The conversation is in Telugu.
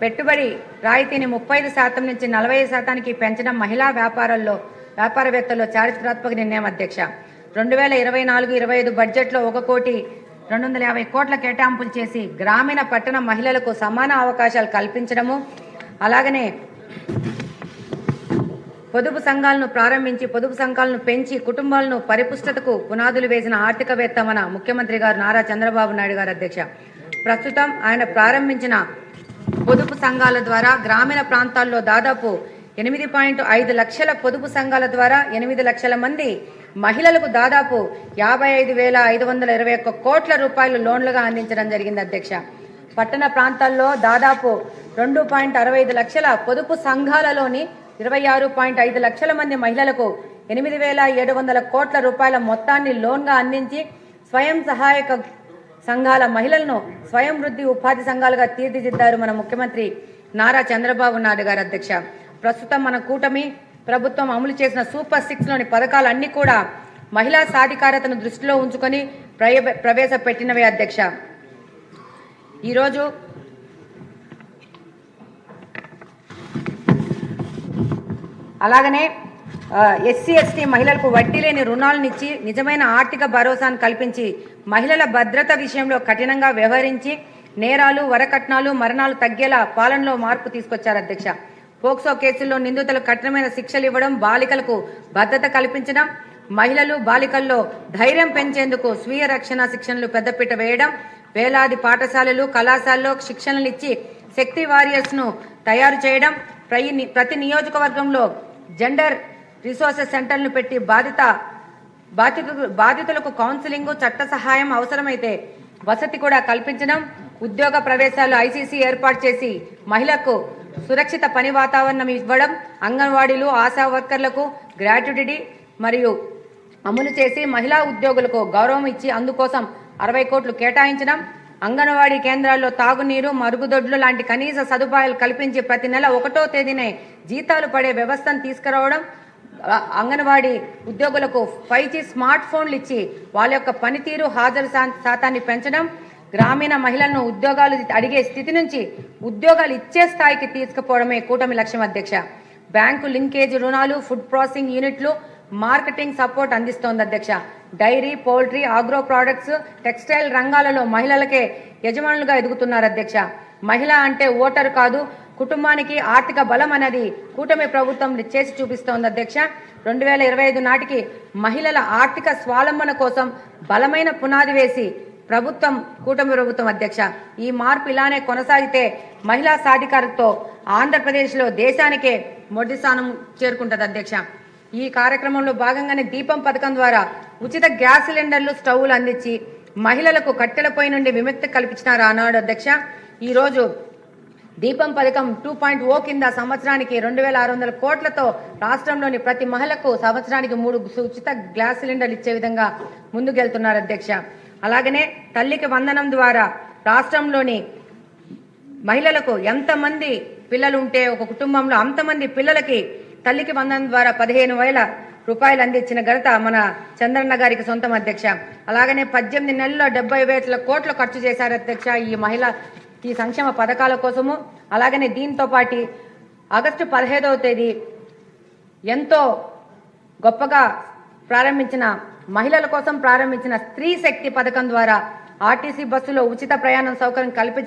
పెట్టుబడి రాయితీని 35% నుంచి 40% పెంచడం మహిళా వ్యాపారవేత్తల్లో చారిత్రాత్మక నిర్ణయం అధ్యక్ష. 2024-25 బడ్జెట్లో 1,250 కోట్ల కేటాయింపులు చేసి గ్రామీణ పట్టణ మహిళలకు సమాన అవకాశాలు కల్పించడము, అలాగనే పొదుపు సంఘాలను ప్రారంభించి పొదుపు సంఘాలను పెంచి కుటుంబాలను పరిపుష్టతకు పునాదులు వేసిన ఆర్థికవేత్త మన ముఖ్యమంత్రి గారు నారా చంద్రబాబు నాయుడు గారు అధ్యక్ష. ప్రస్తుతం ఆయన ప్రారంభించిన పొదుపు సంఘాల ద్వారా గ్రామీణ ప్రాంతాల్లో దాదాపు 8.5 లక్షల పొదుపు సంఘాల ద్వారా 8 లక్షల మంది మహిళలకు దాదాపు 55,521 కోట్ల రూపాయలు లోన్లుగా అందించడం జరిగింది అధ్యక్ష. పట్టణ ప్రాంతాల్లో దాదాపు 2.65 లక్షల పొదుపు సంఘాలలోని 26.5 లక్షల మంది మహిళలకు 8,700 కోట్ల రూపాయల మొత్తాన్ని లోన్గా అందించి స్వయం సహాయక సంఘాల మహిళలను స్వయం వృద్ధి ఉపాధి సంఘాలుగా తీర్చిదిద్దారు మన ముఖ్యమంత్రి నారా చంద్రబాబు నాయుడు గారు అధ్యక్ష. ప్రస్తుతం మన కూటమి ప్రభుత్వం అమలు చేసిన సూపర్ 6లోని పథకాలన్నీ కూడా మహిళా సాధికారతను దృష్టిలో ఉంచుకొని ప్రవేశపెట్టినవే అధ్యక్ష. ఈరోజు అలాగనే ఎస్సీ/ఎస్టీ మహిళలకు వడ్డీ లేని రుణాలనిచ్చి నిజమైన ఆర్థిక భరోసాను కల్పించి మహిళల భద్రత విషయంలో కఠినంగా వ్యవహరించి నేరాలు, వరకట్నాలు, మరణాలు తగ్గేలా పాలనలో మార్పు తీసుకొచ్చారు అధ్యక్ష. పోక్సో కేసుల్లో నిందితులకు కఠినమైన శిక్షలు ఇవ్వడం, బాలికలకు భద్రత కల్పించడం, మహిళలు బాలికల్లో ధైర్యం పెంచేందుకు స్వీయ రక్షణ శిక్షణలు పెద్దపీట వేయడం, వేలాది పాఠశాలలు, కళాశాలలో శిక్షణలు ఇచ్చి శక్తి వారియర్స్ను తయారు చేయడం, ప్రతి నియోజకవర్గంలో జెండర్ రిసోర్సెస్ సెంటర్లను పెట్టి బాధితులకు కౌన్సిలింగ్, చట్ట సహాయం, అవసరమైతే వసతి కూడా కల్పించడం, ఉద్యోగ ప్రవేశాలు ఐసీసీ ఏర్పాటు చేసి మహిళలకు సురక్షిత పని వాతావరణం ఇవ్వడం, అంగన్వాడీలు, ఆశా వర్కర్లకు గ్రాట్యుటీ మరియు అమలు చేసి మహిళా ఉద్యోగులకు గౌరవం ఇచ్చి అందుకోసం 60 కోట్లు కేటాయించడం, అంగన్వాడీ కేంద్రాల్లో తాగునీరు, మరుగుదొడ్లు లాంటి కనీస సదుపాయాలు కల్పించి ప్రతి నెల 1వ తేదీనే జీతాలు పడే వ్యవస్థను తీసుకురావడం, అంగన్వాడీ ఉద్యోగులకు 5G స్మార్ట్ ఫోన్లు ఇచ్చి వాళ్ళ యొక్క పనితీరు, హాజరు శాతాన్ని పెంచడం, గ్రామీణ మహిళలను ఉద్యోగాలు అడిగే స్థితి నుంచి ఉద్యోగాలు ఇచ్చే స్థాయికి తీసుకుపోవడమే కూటమి లక్ష్యం అధ్యక్ష. బ్యాంకు లింకేజ్ రుణాలు, ఫుడ్ ప్రాసెసింగ్ యూనిట్లు, మార్కెటింగ్ సపోర్ట్ అందిస్తోంది అధ్యక్ష. Dairy, poultry, agro products, textile రంగాలలో మహిళలకే యజమానులుగా ఎదుగుతున్నారు అధ్యక్ష. మహిళ అంటే ఓటరు కాదు, కుటుంబానికి ఆర్థిక బలం అనేది కూటమి ప్రభుత్వం చేసి చూపిస్తోంది అధ్యక్ష. 2025 నాటికి మహిళల ఆర్థిక స్వావలంబన కోసం బలమైన పునాది వేసి కూటమి ప్రభుత్వం అధ్యక్ష. ఈ మార్పు ఇలానే కొనసాగితే మహిళా సాధికారతతో ఆంధ్రప్రదేశ్లో దేశానికే మొదటి స్థానం చేరుకుంటుంది అధ్యక్ష. ఈ కార్యక్రమంలో భాగంగానే దీపం పథకం ద్వారా ఉచిత గ్యాస్ సిలిండర్లు, స్టవ్లు అందించి మహిళలకు కట్టెల పొయ్యి నుండి విముక్తి కల్పించినారు ఆనాడు అధ్యక్ష. ఈరోజు దీపం పథకం 2.0 కింద సంవత్సరానికి 2,600 కోట్లతో రాష్ట్రంలోని ప్రతి మహిళకు సంవత్సరానికి 3 ఉచిత గ్యాస్ సిలిండర్లు ఇచ్చే విధంగా ముందుకెళ్తున్నారు అధ్యక్ష. అలాగనే తల్లికి వందనం ద్వారా రాష్ట్రంలోని మహిళలకు ఎంతమంది పిల్లలు ఉంటే ఒక కుటుంబంలో అంతమంది పిల్లలకి తల్లికి వందనం ద్వారా 15,000 రూపాయలు అందించిన ఘనత మన చంద్రన్న గారికి సొంతం అధ్యక్ష. అలాగనే 18 నెలల్లో 70,000 కోట్లు ఖర్చు చేశారు అధ్యక్ష ఈ సంక్షేమ పథకాల కోసము. అలాగనే దీంతో పాటు ఆగస్టు 15వ తేదీ ఎంతో గొప్పగా మహిళల కోసం ప్రారంభించిన స్త్రీ శక్తి పథకం ద్వారా ఆర్టీసీ బస్సులో ఉచిత ప్రయాణం సౌకర్యం కల్పించి